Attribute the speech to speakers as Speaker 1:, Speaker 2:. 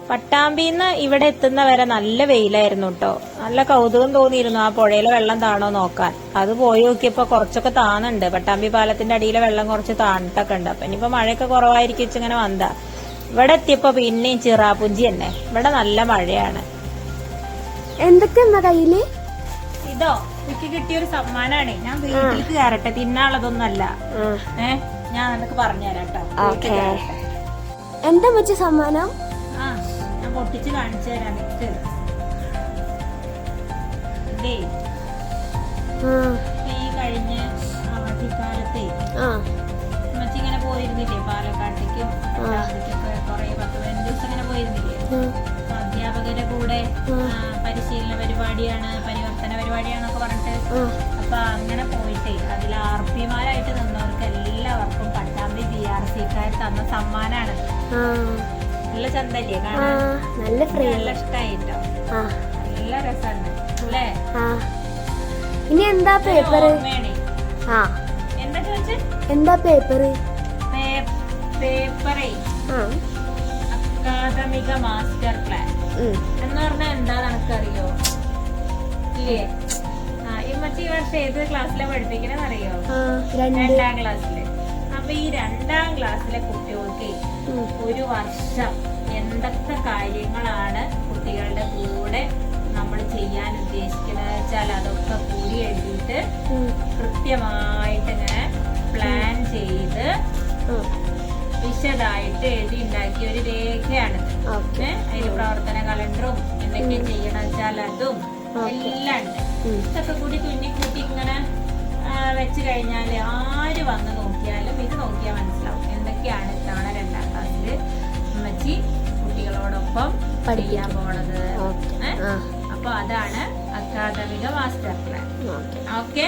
Speaker 1: പട്ടാമ്പിന്ന് ഇവിടെ എത്തുന്നവരെ നല്ല വെയിലായിരുന്നു കേട്ടോ. നല്ല കൗതുകം തോന്നിയിരുന്നു ആ പുഴയിലെ വെള്ളം താണോ നോക്കാൻ. അത് പോയി നോക്കിയപ്പോ കുറച്ചൊക്കെ താന്നുണ്ട്. പട്ടാമ്പി പാലത്തിന്റെ അടിയിലെ വെള്ളം കുറച്ച് താണിട്ടൊക്കെ ഉണ്ട്. അപ്പൊ ഇനിയിപ്പോ മഴയൊക്കെ കുറവായിരിക്കും ഇങ്ങനെ വന്നാ. ഇവിടെ എത്തിയപ്പോ പിന്നെയും ചിറാപുഞ്ചി തന്നെ. ഇവിടെ നല്ല മഴയാണ്.
Speaker 2: എന്തൊക്കെയാ കയ്യില്?
Speaker 1: ഇതോ എനിക്ക് കിട്ടിയൊരു സമ്മാനാണ്. ഞാൻ വീട്ടിലേക്ക് കയറട്ടെ, തിന്നാനുള്ളതൊന്നല്ല. ഞാൻ നിനക്ക് പറഞ്ഞുതരാം കേട്ടോ.
Speaker 2: എന്താ വെച്ച സമ്മാനം?
Speaker 1: ഞാൻ പൊട്ടിച്ച് കാണിച്ചു തരാം. നിക്ക് ഇതേ ഈ കഴിഞ്ഞ അവധിക്കാലത്തെ ഇങ്ങനെ പോയിരുന്നില്ലേ പാലക്കാട്ടേക്കും പട്ടാമ്പിക്കൊക്കെ കൊറേ 10-15 ദിവസം ഇങ്ങനെ പോയിരുന്നില്ലേ. അധ്യാപകരുടെ കൂടെ പരിശീലന പരിപാടിയാണ്, പരിവർത്തന പരിപാടിയാന്നൊക്കെ പറഞ്ഞിട്ട്. അപ്പൊ അങ്ങനെ പോയിട്ടേ അതിൽ ആർപിമാരായിട്ട് നിന്നവർക്ക് എല്ലാവർക്കും പട്ടാമ്പി BRC-ക്കാർ തന്ന സമ്മാനാണ്. നല്ല ചന്തല്ലേ കാണാൻ? നല്ല ഇഷ്ടായിട്ടോ. നല്ല രസമുണ്ട് അല്ലേ?
Speaker 2: ഇനി എന്താ പേപ്പർ?
Speaker 1: എന്താ ചോദിച്ചേ?
Speaker 2: എന്താ പേപ്പറ്?
Speaker 1: പേപ്പറേ അക്കാദമിക മാസ്റ്റർ പ്ലാൻ എന്ന് പറഞ്ഞാൽ എന്താ നിനക്കറിയോ? ഇല്ലേ? ഈ വർഷം ഏത് ക്ലാസ്സിലാണ് പഠിപ്പിക്കണെന്ന് അറിയോ? 2ാം ക്ലാസ്സില്. അപ്പൊ ഈ 2ാം ക്ലാസ്സിലെ കുട്ടികൾക്ക് ഒരു വർഷം എന്തൊക്കെ കാര്യങ്ങളാണ് കുട്ടികളുടെ കൂടെ നമ്മൾ ചെയ്യാൻ ഉദ്ദേശിക്കുന്നത് വെച്ചാൽ അതൊക്കെ കൂടി എഴുതിയിട്ട് കൃത്യമായിട്ട് ഇങ്ങനെ പ്ലാൻ ചെയ്ത് വിശദമായിട്ട് എഴുതി ഉണ്ടാക്കിയ ഒരു രേഖയാണ്. അതിന് പ്രവർത്തന കലണ്ടറും എന്തൊക്കെ ചെയ്യണം വെച്ചാൽ അതും എല്ലാം ഉണ്ട്. ഇതൊക്കെ കൂടി തുന്നിക്കൂട്ടി ഇങ്ങനെ വെച്ച് കഴിഞ്ഞാൽ ആര് വന്ന് നോക്കിയാലും ഇത് നോക്കിയാൽ മനസ്സിലാവും എന്തൊക്കെയാണ് ഇത്തവണ 2ാം ക്ലാസ്സില് അമ്മച്ചി കുട്ടികളോടൊപ്പം ചെയ്യാൻ പോണത്. അപ്പൊ അതാണ് അക്കാദമിക മാസ്റ്റർ പ്ലാൻ. ഓക്കെ.